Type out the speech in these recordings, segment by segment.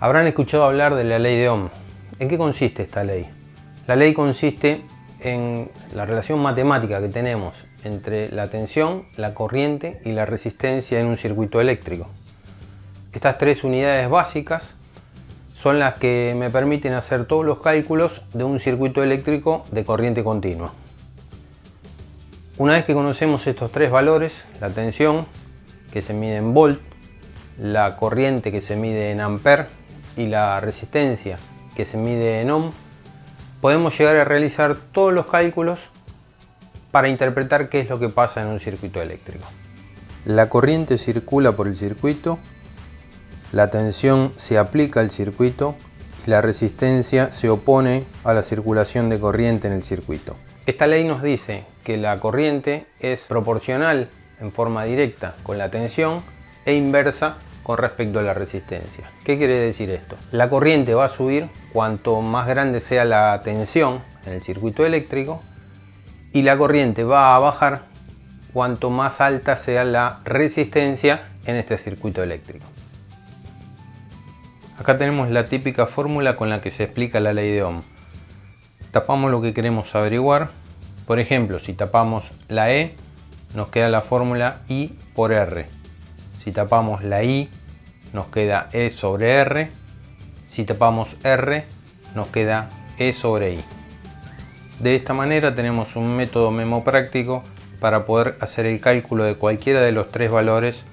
Habrán escuchado hablar de la ley de Ohm. ¿En qué consiste esta ley? La ley consiste en la relación matemática que tenemos entre la tensión, la corriente y la resistencia en un circuito eléctrico. Estas tres unidades básicas son las que me permiten hacer todos los cálculos de un circuito eléctrico de corriente continua. Una vez que conocemos estos tres valores, la tensión, que se mide en volt, la corriente, que se mide en amper, y la resistencia, que se mide en ohm, podemos llegar a realizar todos los cálculos para interpretar qué es lo que pasa en un circuito eléctrico. La corriente circula por el circuito, la tensión se aplica al circuito y la resistencia se opone a la circulación de corriente en el circuito. Esta ley nos dice que la corriente es proporcional en forma directa con la tensión e inversa con respecto a la resistencia. ¿Qué quiere decir esto? La corriente va a subir cuanto más grande sea la tensión en el circuito eléctrico y la corriente va a bajar cuanto más alta sea la resistencia en este circuito eléctrico. Acá tenemos la típica fórmula con la que se explica la ley de Ohm. Tapamos lo que queremos averiguar. Por ejemplo, si tapamos la E, nos queda la fórmula I por R. Si tapamos la I, nos queda E sobre R. Si tapamos R, nos queda E sobre I. De esta manera tenemos un método memopráctico para poder hacer el cálculo de cualquiera de los tres valores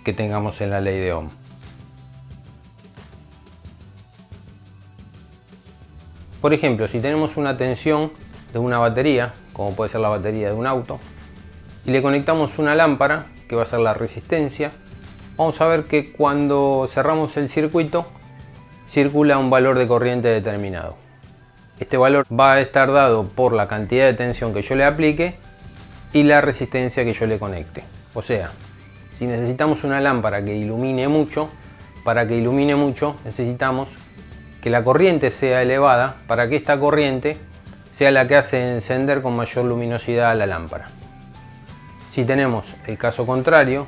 que tengamos en la ley de Ohm. Por ejemplo, si tenemos una tensión de una batería, como puede ser la batería de un auto, y le conectamos una lámpara, que va a ser la resistencia, vamos a ver que cuando cerramos el circuito circula un valor de corriente determinado. Este valor va a estar dado por la cantidad de tensión que yo le aplique y la resistencia que yo le conecte. O sea, si necesitamos una lámpara que ilumine mucho, para que ilumine mucho necesitamos que la corriente sea elevada para que esta corriente sea la que hace encender con mayor luminosidad a la lámpara. Si tenemos el caso contrario,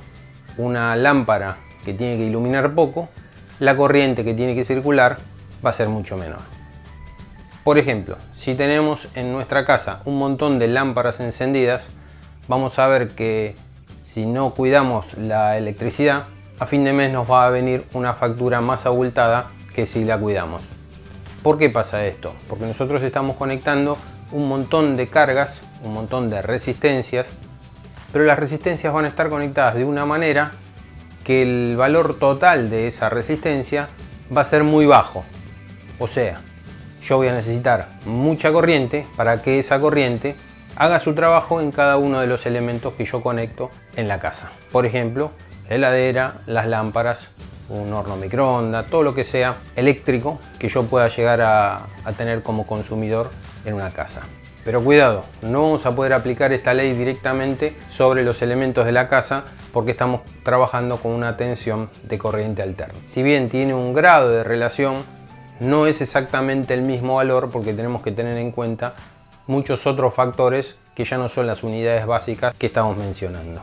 una lámpara que tiene que iluminar poco, la corriente que tiene que circular va a ser mucho menor. Por ejemplo, si tenemos en nuestra casa un montón de lámparas encendidas, vamos a ver que si no cuidamos la electricidad, a fin de mes nos va a venir una factura más abultada que si la cuidamos. ¿Por qué pasa esto? Porque nosotros estamos conectando un montón de cargas, un montón de resistencias, pero las resistencias van a estar conectadas de una manera que el valor total de esa resistencia va a ser muy bajo. O sea, yo voy a necesitar mucha corriente para que esa corriente haga su trabajo en cada uno de los elementos que yo conecto en la casa. Por ejemplo, la heladera, las lámparas, un horno microondas, todo lo que sea eléctrico que yo pueda llegar a tener como consumidor en una casa. Pero cuidado, no vamos a poder aplicar esta ley directamente sobre los elementos de la casa porque estamos trabajando con una tensión de corriente alterna. Si bien tiene un grado de relación, no es exactamente el mismo valor porque tenemos que tener en cuenta muchos otros factores que ya no son las unidades básicas que estamos mencionando.